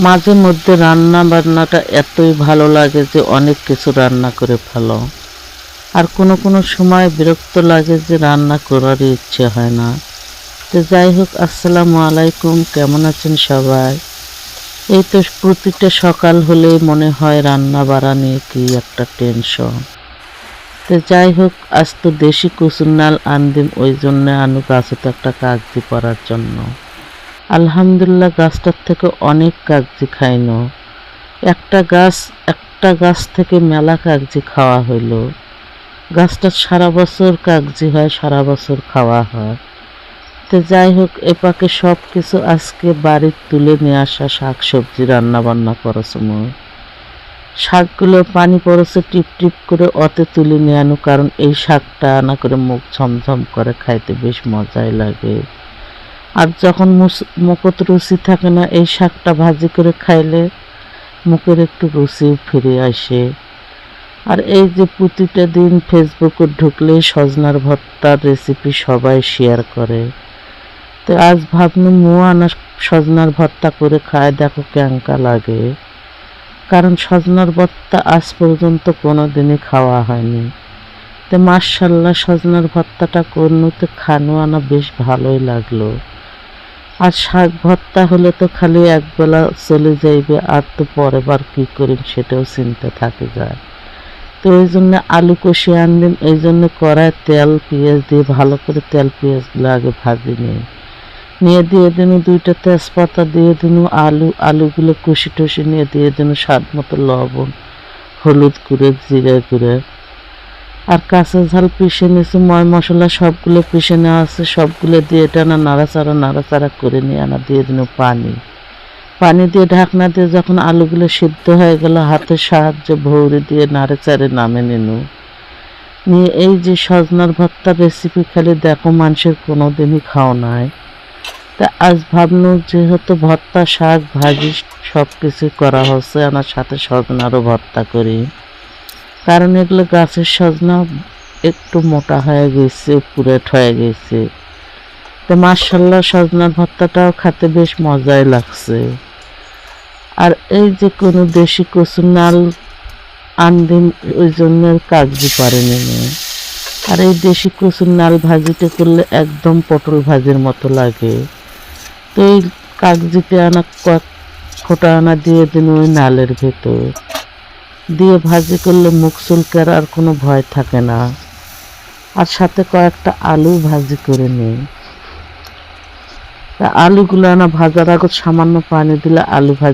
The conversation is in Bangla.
মাঝে মধ্যে রান্না বান্নাটা এতই ভালো লাগে যে অনেক কিছু রান্না করে ফেলো। আর কোনো কোনো সময় বিরক্ত লাগে যে রান্না করারই ইচ্ছে হয় না। তো যাই হোক, আসসালামু আলাইকুম, কেমন আছেন সবাই? এই তো প্রতিটা সকাল হলেই মনে হয় রান্না বাড়া নিয়ে কি একটা টেনশন। তো যাই হোক, আজ তো দেশি কচুর নাল আনদিম, ওই জন্য আনু গাছে তো একটা কাগজি পড়ার জন্য। আলহামদুলিল্লাহ গাছটার থেকে অনেক কাগজি খাইনো। একটা গাছ থেকে মেলা কাগজি খাওয়া হইল। গাছটা সারা বছর কাগজি হয়, সারা বছর খাওয়া হয়। তো যাই হোক, এপাকে সব কিছু আজকে বাড়ির তুলে নিয়ে আসা শাক সবজি রান্না বান্না করার সময় শাকগুলো পানি পড়েছে টিপ টিপ করে, অতে তুলে নিয়ে আনো, কারণ এই শাকটা আনা করে মুখ ঝমঝম করে খাইতে বেশ মজাই লাগে। আর যখন মুখত রুচি থাকে না, এই শাকটা ভাজি করে খাইলে মুখের একটু রুচিও ফিরে আসে। আর এই যে প্রতিটা দিন ফেসবুকে ঢুকলে সজনার ভর্তার রেসিপি সবাই শেয়ার করে। তো আজ ভাবলাম আনা সজনার ভর্তা করে খায়, দেখো কেঙ্কা লাগে। কারণ সজনার ভর্তা আজ পর্যন্ত কোনোদিনই খাওয়া হয়নি। তো মাশাল্লাহ সজনার ভর্তাটা করনুতে খানো আনা বেশ ভালোই লাগলো। আর শাক ভর্তা হলে তো খালি একবেলা চলে যাইবে, আর তো পরের বার কী করিম সেটাও চিন্তা থাকে যায়। তো এই জন্য আলু কষিয়ে আনলাম, এই জন্য কড়ায় তেল পেঁয়াজ দিয়ে ভালো করে তেল পেঁয়াজগুলো আগে ভাজি নিয়ে দিয়ে দিন দুইটা তেজপাতা, দিয়ে দিন আলুগুলো কষি টষি নিয়ে দিয়ে দিন স্বাদ মতো লবণ, হলুদ গুঁড়ো, জিরে গুঁড়ো। আর কাঁচা ঝাল পিষে নিয়েছি, ময় মশলা সবগুলো পিষে নেওয়া আছে, সবগুলো দিয়ে এটা নাড়াচাড়া করে নিয়ে আনা দিয়ে দিন পানি দিয়ে ঢাকনা দিয়ে যখন আলুগুলো সিদ্ধ হয়ে গেল, হাতের সাহায্যে ভৌরি দিয়ে নাড়াচাড়ে নামে নিয়ে এই যে সজনার ভর্তার রেসিপি খালি দেখো মানুষের কোনো দিনই খাওয়া নাই। তা আজ ভাবনু যেহেতু ভর্তা শাক ভাজি সব কিছু করা হচ্ছে, আমার সাথে সজনারও ভর্তা করি। কারণ এগুলো গাছের সজনা একটু মোটা হয়ে গেছে, পুরেট হয়ে গেছে। তো মাশাল্লাহ সজনার ভর্তাটাও খেতে বেশ মজাই লাগছে। আর এই যে কোনো দেশি কচুর নাল আনদিন, ওই জন্য কাগজি পারেনি। আর এই দেশি কচুর নাল ভাজিটা করলে একদম পটল ভাজির মতো লাগে। তো এই কাগজিতে আনা কয়েক ফোঁটা আনা দিয়ে দিন ওই নালের ভেতর দিয়ে ভাজি করলে মুখ চুলকার আর কোনো ভয় থাকে না। আর সাথে কয়েকটা আলু ভাজি করে নিই। তা আলুগুলো আনা ভাজার আগে সামান্য পানি দিলে আলু ভাজি